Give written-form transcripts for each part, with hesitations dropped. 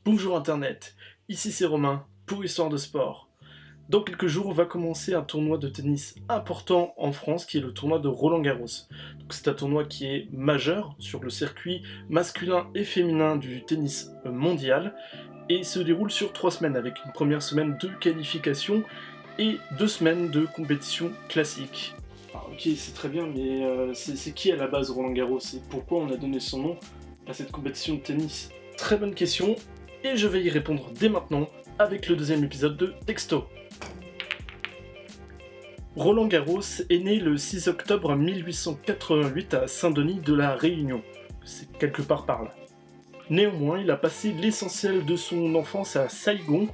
Bonjour Internet, ici c'est Romain pour Histoire de Sport. Dans quelques jours va commencer un tournoi de tennis important en France qui est le tournoi de Roland-Garros. C'est un tournoi qui est majeur sur le circuit masculin et féminin du tennis mondial et se déroule sur 3 semaines avec une première semaine de qualification et 2 semaines de compétition classique. Ah, ok, c'est très bien, mais c'est qui à la base Roland-Garros et pourquoi on a donné son nom à cette compétition de tennis? Très bonne question, et je vais y répondre dès maintenant avec le deuxième épisode de Texto. Roland Garros est né le 6 octobre 1888 à Saint-Denis de la Réunion. C'est quelque part par là. Néanmoins, il a passé l'essentiel de son enfance à Saigon,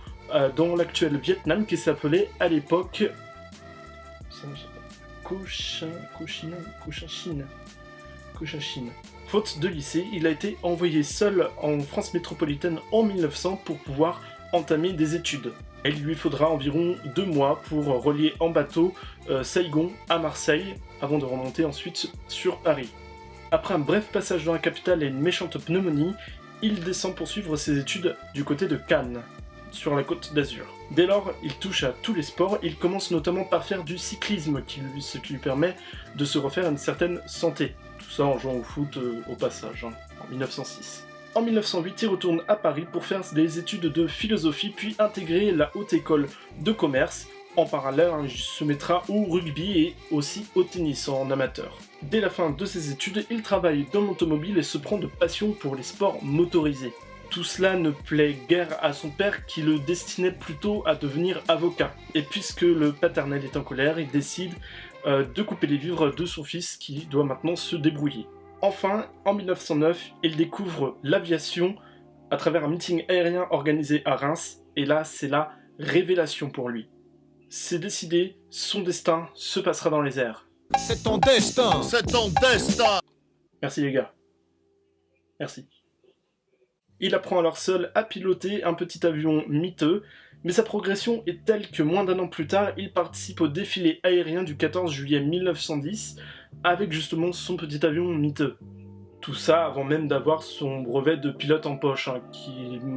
dans l'actuel Vietnam, qui s'appelait à l'époque Cochinchine. Faute de lycée, il a été envoyé seul en France métropolitaine en 1900 pour pouvoir entamer des études. Il lui faudra environ 2 mois pour relier en bateau Saigon à Marseille, avant de remonter ensuite sur Paris. Après un bref passage dans la capitale et une méchante pneumonie, il descend poursuivre ses études du côté de Cannes, sur la côte d'Azur. Dès lors, il touche à tous les sports, il commence notamment par faire du cyclisme, ce qui lui permet de se refaire une certaine santé. Tout ça en jouant au foot au passage, en 1906. En 1908, il retourne à Paris pour faire des études de philosophie, puis intégrer la Haute École de Commerce. En parallèle, il se mettra au rugby et aussi au tennis en amateur. Dès la fin de ses études, il travaille dans l'automobile et se prend de passion pour les sports motorisés. Tout cela ne plaît guère à son père qui le destinait plutôt à devenir avocat. Et puisque le paternel est en colère, il décide de couper les vivres de son fils qui doit maintenant se débrouiller. Enfin, en 1909, il découvre l'aviation à travers un meeting aérien organisé à Reims, et là, c'est la révélation pour lui. C'est décidé, son destin se passera dans les airs. C'est ton destin! C'est ton destin! Merci les gars. Merci. Il apprend alors seul à piloter un petit avion miteux, mais sa progression est telle que moins d'un an plus tard, il participe au défilé aérien du 14 juillet 1910 avec justement son petit avion miteux. Tout ça avant même d'avoir son brevet de pilote en poche, un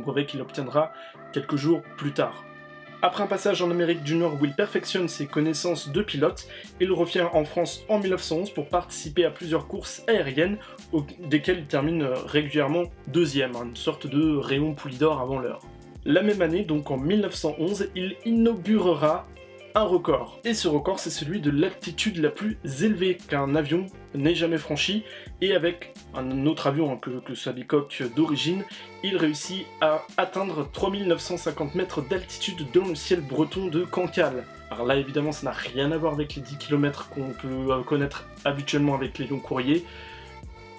brevet qu'il obtiendra quelques jours plus tard. Après un passage en Amérique du Nord où il perfectionne ses connaissances de pilote, il revient en France en 1911 pour participer à plusieurs courses aériennes, desquelles il termine régulièrement deuxième, une sorte de Raymond Poulidor avant l'heure. La même année, donc en 1911, il inaugurera un record. Et ce record, c'est celui de l'altitude la plus élevée qu'un avion n'ait jamais franchi. Et avec un autre avion que sa bicoque d'origine, il réussit à atteindre 3950 mètres d'altitude dans le ciel breton de Cancale. Alors là, évidemment, ça n'a rien à voir avec les 10 km qu'on peut connaître habituellement avec les longs courriers.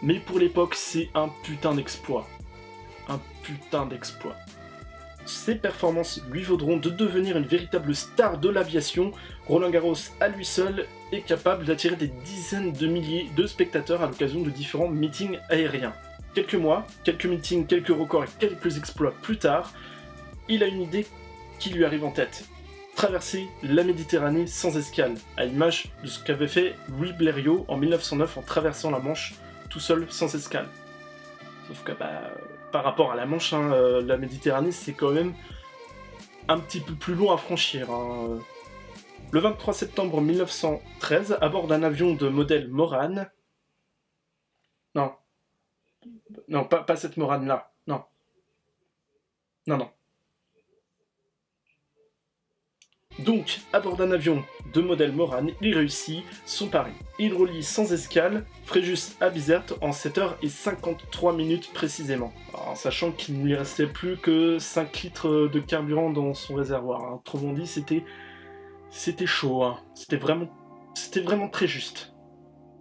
Mais pour l'époque, c'est un putain d'exploit. Un putain d'exploit. Ces performances lui vaudront de devenir une véritable star de l'aviation. Roland Garros, à lui seul, est capable d'attirer des dizaines de milliers de spectateurs à l'occasion de différents meetings aériens. Quelques mois, quelques meetings, quelques records et quelques exploits plus tard, il a une idée qui lui arrive en tête. Traverser la Méditerranée sans escale, à l'image de ce qu'avait fait Louis Blériot en 1909 en traversant la Manche tout seul sans escale. Sauf que par rapport à la Manche, la Méditerranée, c'est quand même un petit peu plus long à franchir. Le 23 septembre 1913, à bord d'un avion de modèle Morane... Non, pas cette Morane-là. Non. Donc, à bord d'un avion de modèle Morane, il réussit son pari. Il relie sans escale Fréjus à Bizerte en 7h53 précisément. Alors, sachant qu'il ne lui restait plus que 5 litres de carburant dans son réservoir. Autrement dit, c'était chaud. C'était vraiment très juste.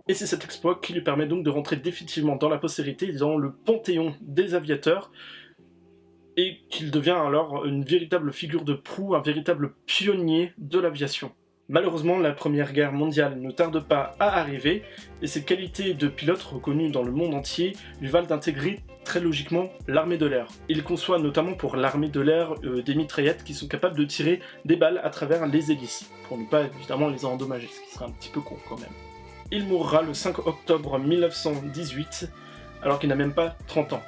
Et c'est cet exploit qui lui permet donc de rentrer définitivement dans la postérité, dans le panthéon des aviateurs, et qu'il devient alors une véritable figure de proue, un véritable pionnier de l'aviation. Malheureusement, la Première Guerre mondiale ne tarde pas à arriver, et ses qualités de pilote reconnues dans le monde entier lui valent d'intégrer très logiquement l'armée de l'air. Il conçoit notamment pour l'armée de l'air des mitraillettes qui sont capables de tirer des balles à travers les hélices, pour ne pas évidemment les endommager, ce qui serait un petit peu con quand même. Il mourra le 5 octobre 1918, alors qu'il n'a même pas 30 ans.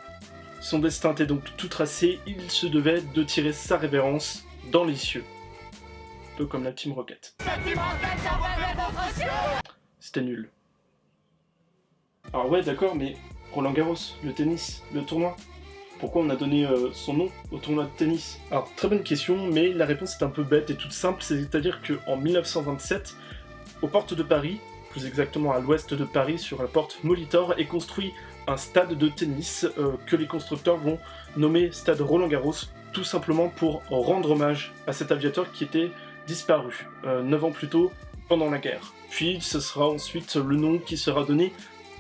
Son destin était donc tout tracé, il se devait de tirer sa révérence dans les cieux. Un peu comme la Team Rocket. C'était nul. Alors ouais, d'accord, mais Roland Garros, le tennis, le tournoi, pourquoi on a donné son nom au tournoi de tennis? Alors, très bonne question, mais la réponse est un peu bête et toute simple, c'est-à-dire qu'en 1927, aux portes de Paris, plus exactement à l'ouest de Paris, sur la porte Molitor, est construit un stade de tennis que les constructeurs vont nommer Stade Roland-Garros, tout simplement pour rendre hommage à cet aviateur qui était disparu 9 ans plus tôt pendant la guerre. Puis ce sera ensuite le nom qui sera donné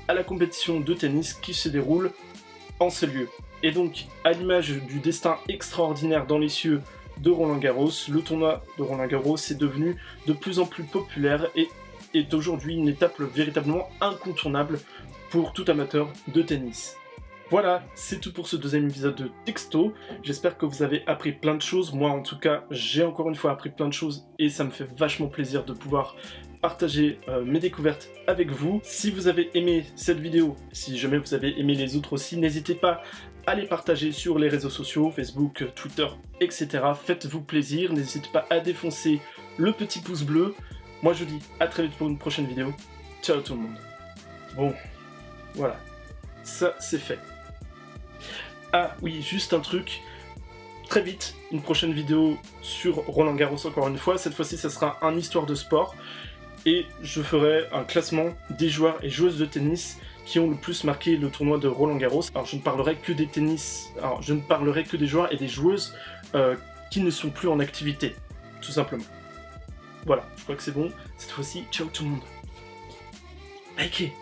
à la compétition de tennis qui se déroule en ces lieux. Et donc, à l'image du destin extraordinaire dans les cieux de Roland-Garros, le tournoi de Roland-Garros est devenu de plus en plus populaire et est aujourd'hui une étape véritablement incontournable pour tout amateur de tennis. Voilà, c'est tout pour ce deuxième épisode de Texto. J'espère que vous avez appris plein de choses. Moi, en tout cas, j'ai encore une fois appris plein de choses et ça me fait vachement plaisir de pouvoir partager mes découvertes avec vous. Si vous avez aimé cette vidéo, si jamais vous avez aimé les autres aussi, n'hésitez pas à les partager sur les réseaux sociaux, Facebook, Twitter, etc. Faites-vous plaisir, n'hésitez pas à défoncer le petit pouce bleu. Moi je vous dis à très vite pour une prochaine vidéo. Ciao tout le monde. Bon, voilà, ça c'est fait. Ah oui, juste un truc, très vite, une prochaine vidéo sur Roland Garros encore une fois. Cette fois-ci ça sera un histoire de sport. Et je ferai un classement des joueurs et joueuses de tennis qui ont le plus marqué le tournoi de Roland Garros. Alors je ne parlerai que des je ne parlerai que des joueurs et des joueuses qui ne sont plus en activité, tout simplement. Voilà, je crois que c'est bon. Cette fois-ci, ciao tout le monde. Likez.